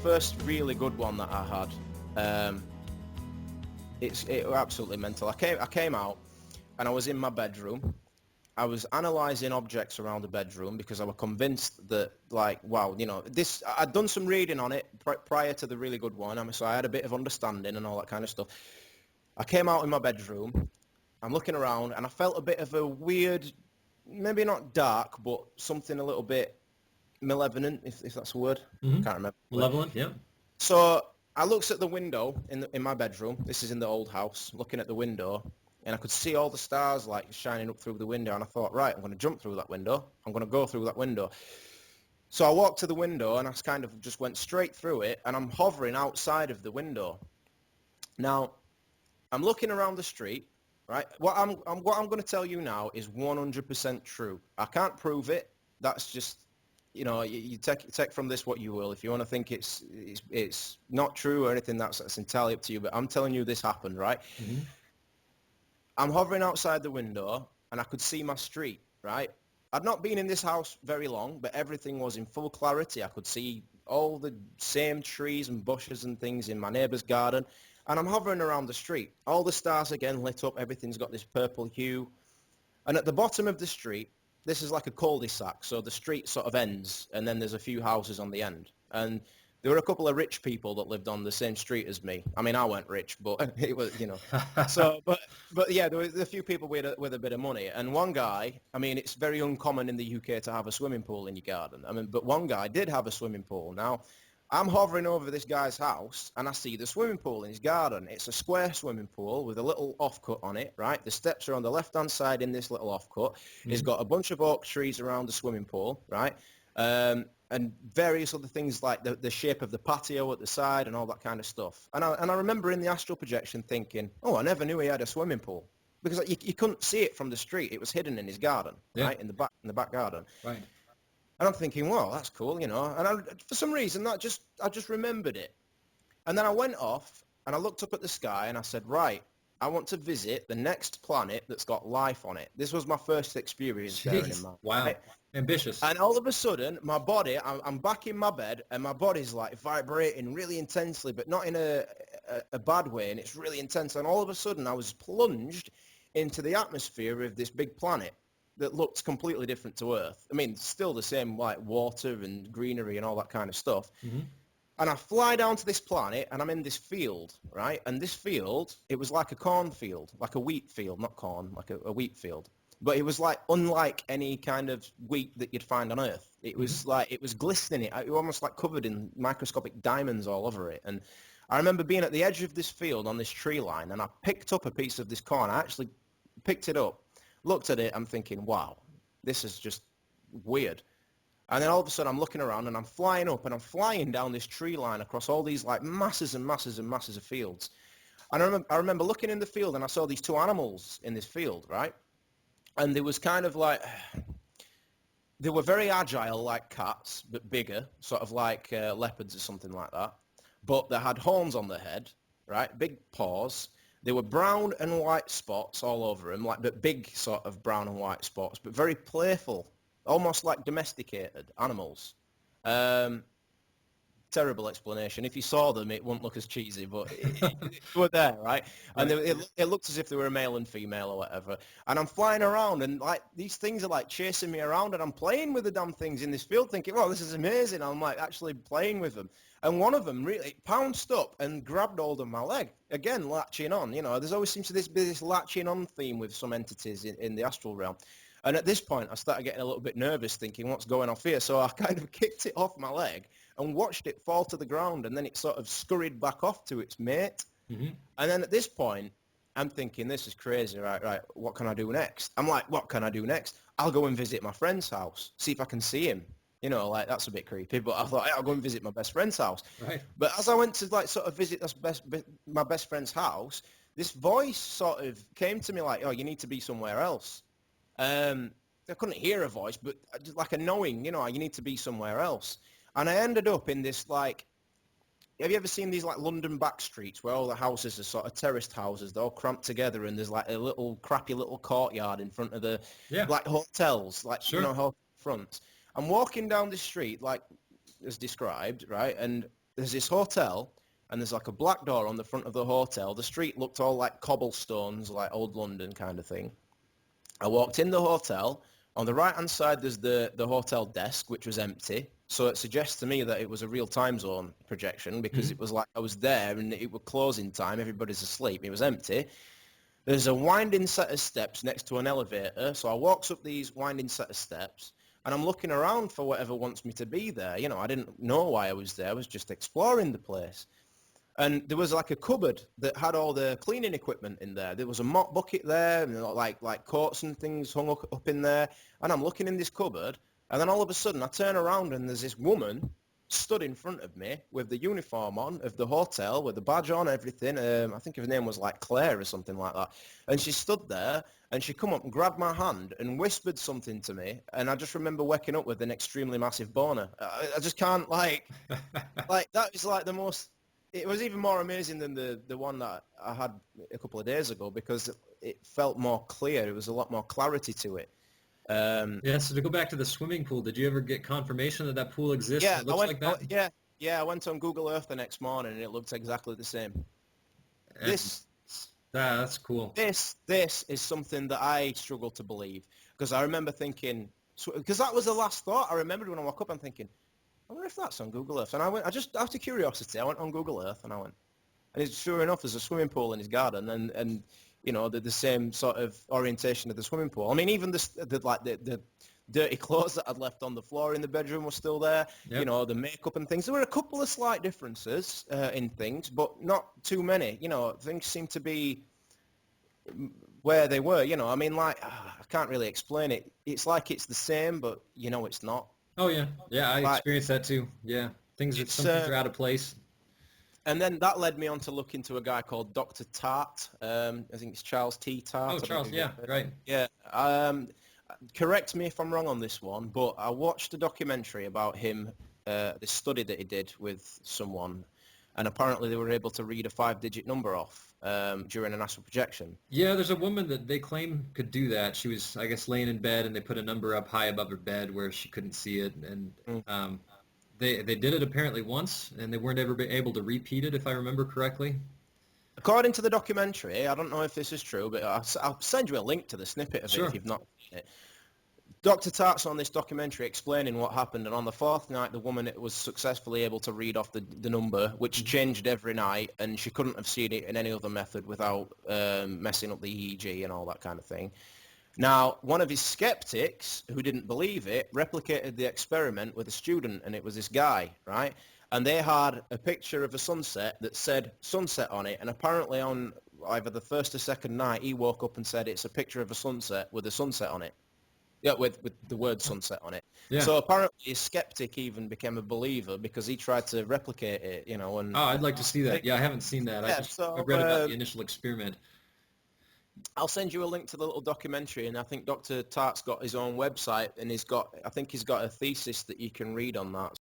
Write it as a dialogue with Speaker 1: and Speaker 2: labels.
Speaker 1: first really good one that I had. It was absolutely mental. I came out and I was in my bedroom. I was analysing objects around the bedroom because I was convinced that, like, wow, this. I'd done some reading on it prior to the really good one. So I had a bit of understanding and all that kind of stuff. I came out in my bedroom. I'm looking around and I felt a bit of a weird, maybe not dark, but something a little bit malevolent, if that's a word.
Speaker 2: Mm-hmm.
Speaker 1: Can't remember.
Speaker 2: Malevolent, yeah.
Speaker 1: So I looked at the window in my bedroom. This is in the old house, looking at the window, and I could see all the stars like shining up through the window. And I thought, right, I'm going to jump through that window. I'm going to go through that window. So I walked to the window and I kind of just went straight through it, and I'm hovering outside of the window. Now, I'm looking around the street, right? What I'm going to tell you now is 100% true. I can't prove it. That's just, you take from this what you will. If you want to think it's not true or anything, that's entirely up to you. But I'm telling you this happened, right?
Speaker 2: Mm-hmm.
Speaker 1: I'm hovering outside the window and I could see my street, right? I'd not been in this house very long, but everything was in full clarity. I could see all the same trees and bushes and things in my neighbour's garden. And I'm hovering around the street. All the stars again lit up. Everything's got this purple hue. And at the bottom of the street, this is like a cul-de-sac. So the street sort of ends, and then there's a few houses on the end. And there were a couple of rich people that lived on the same street as me. I mean, I weren't rich, but it was, So, but yeah, there were a few people with a bit of money. And one guy, I mean, it's very uncommon in the UK to have a swimming pool in your garden. I mean, but one guy did have a swimming pool. Now, I'm hovering over this guy's house and I see the swimming pool in his garden. It's a square swimming pool with a little offcut on it, right? The steps are on the left-hand side in this little offcut. It's got a bunch of oak trees around the swimming pool, right? And various other things like the shape of the patio at the side and all that kind of stuff. And I remember in the astral projection thinking, oh, I never knew he had a swimming pool. Because you couldn't see it from the street. It was hidden in his garden, right? In the back garden.
Speaker 2: Right.
Speaker 1: And I'm thinking, well, that's cool, And for some reason, I just remembered it. And then I went off and I looked up at the sky and I said, right, I want to visit the next planet that's got life on it. This was my first experience bearing in mind.
Speaker 2: Wow.
Speaker 1: Right?
Speaker 2: Ambitious.
Speaker 1: And all of a sudden, my body, I'm back in my bed and my body's like vibrating really intensely, but not in a bad way. And it's really intense. And all of a sudden, I was plunged into the atmosphere of this big planet that looked completely different to Earth. I mean, still the same, like water and greenery and all that kind of stuff.
Speaker 2: Mm-hmm.
Speaker 1: And I fly down to this planet and I'm in this field, right? And this field, it was like a cornfield, like a wheat field, not corn, like a wheat field. But it was like unlike any kind of wheat that you'd find on Earth. It was like, it was glistening. It was almost like covered in microscopic diamonds all over it. And I remember being at the edge of this field on this tree line and I picked up a piece of this corn. I actually picked it up, looked at it, I'm thinking, wow, this is just weird. And then all of a sudden I'm looking around and I'm flying up and I'm flying down this tree line across all these like masses and masses and masses of fields. And I remember looking in the field and I saw these two animals in this field, right? And there was kind of like, they were very agile like cats, but bigger, sort of like leopards or something like that. But they had horns on their head, right? Big paws. They were brown and white spots all over them, like but big sort of brown and white spots, but very playful, almost like domesticated animals. Terrible explanation. If you saw them, it wouldn't look as cheesy, but they were there, right? And it looked as if they were a male and female or whatever. And I'm flying around, and like these things are like chasing me around, and I'm playing with the damn things in this field, thinking, "Oh, this is amazing!" I'm like actually playing with them. And one of them really pounced up and grabbed hold of my leg. Again, latching on. There's always seems to be this latching on theme with some entities in the astral realm. And at this point, I started getting a little bit nervous, thinking, what's going off here? So I kind of kicked it off my leg and watched it fall to the ground, and then it sort of scurried back off to its mate. Mm-hmm. And then at this point, I'm thinking, this is crazy, right, what can I do next? I'm like, what can I do next? I'll go and visit my friend's house, see if I can see him. Like that's a bit creepy, but I thought, hey, I'll go and visit my best friend's house. Right. But as I went to like sort of visit my best friend's house, this voice sort of came to me like, oh, you need to be somewhere else. I couldn't hear a voice, but just like a knowing, you need to be somewhere else. And I ended up in this like, have you ever seen these like London back streets where all the houses are sort of terraced houses, they're all cramped together and there's like a little crappy little courtyard in front of the like hotels, like, hotel fronts. I'm walking down the street like as described, right? And there's this hotel, and there's like a black door on the front of the hotel. The street looked all like cobblestones, like old London kind of thing. I walked in the hotel. On the right-hand side, there's the hotel desk, which was empty. So it suggests to me that it was a real time zone projection because it was like I was there and it was closing time. Everybody's asleep. It was empty. There's a winding set of steps next to an elevator. So I walks up these winding set of steps and I'm looking around for whatever wants me to be there. You know, I didn't know why I was there. I was just exploring the place. And there was like a cupboard that had all the cleaning equipment in there. There was a mop bucket there, and like coats and things hung up in there. And I'm looking in this cupboard, and then all of a sudden I turn around and there's this woman stood in front of me with the uniform on of the hotel, with the badge on, everything. I think her name was like Claire or something like that. And she stood there, and she come up and grabbed my hand and whispered something to me. And I just remember waking up with an extremely massive boner. I just can't like that was like the most. It was even more amazing than the one that I had a couple of days ago because it felt more clear. It was a lot more clarity to it.
Speaker 2: Yeah, so to go back to the swimming pool, did you ever get confirmation that that pool exists?
Speaker 1: Yeah,
Speaker 2: It looks like that?
Speaker 1: I went on Google Earth the next morning and it looked exactly the same.
Speaker 2: And that's cool.
Speaker 1: This is something that I struggle to believe because I remember thinking, because that was the last thought I remembered when I woke up. I'm thinking, I wonder if that's on Google Earth. And I just out of curiosity, I went on Google Earth and and it's sure enough, there's a swimming pool in his garden and you know, the same sort of orientation of the swimming pool. I mean, even the dirty clothes that I'd left on the floor in the bedroom were still there.
Speaker 2: Yep.
Speaker 1: You know, the makeup and things. There were a couple of slight differences in things, but not too many. You know, things seem to be where they were. You know, I mean, like, I can't really explain it. It's like it's the same, but you know it's not.
Speaker 2: Oh, yeah. Yeah, I
Speaker 1: Like,
Speaker 2: experienced that too. Yeah. Some things are out of place.
Speaker 1: and then that led me on to look into a guy called Dr. Tart. I think it's Charles T. Tart.
Speaker 2: Oh, Charles, yeah, right.
Speaker 1: Yeah. Correct me if I'm wrong on this one, but I watched a documentary about him, this study that he did with someone, and apparently they were able to read a 5-digit number off during an astral projection.
Speaker 2: Yeah, there's a woman that they claim could do that. She was, I guess, laying in bed, and they put a number up high above her bed where she couldn't see it, and they did it apparently once, and they weren't ever able to repeat it, if I remember correctly.
Speaker 1: According to the documentary, I don't know if this is true, but I'll send you a link to the snippet of
Speaker 2: Sure.
Speaker 1: it if you've not seen it. Dr. Tart's on this documentary explaining what happened, and on the fourth night, the woman was successfully able to read off the number, which changed every night, and she couldn't have seen it in any other method without messing up the EEG and all that kind of thing. Now, one of his skeptics, who didn't believe it, replicated the experiment with a student, and it was this guy, right? And they had a picture of a sunset that said sunset on it, and apparently on either the first or second night, he woke up and said it's a picture of a sunset with a sunset on it. Yeah, with the word sunset on it.
Speaker 2: Yeah.
Speaker 1: So apparently a skeptic even became a believer because he tried to replicate it, you know. And
Speaker 2: Oh, I'd like to see that. Yeah, I haven't seen that.
Speaker 1: Yeah,
Speaker 2: I read about the initial experiment.
Speaker 1: I'll send you a link to the little documentary, and I think Dr. Tart's got his own website, and I think he's got a thesis that you can read on that.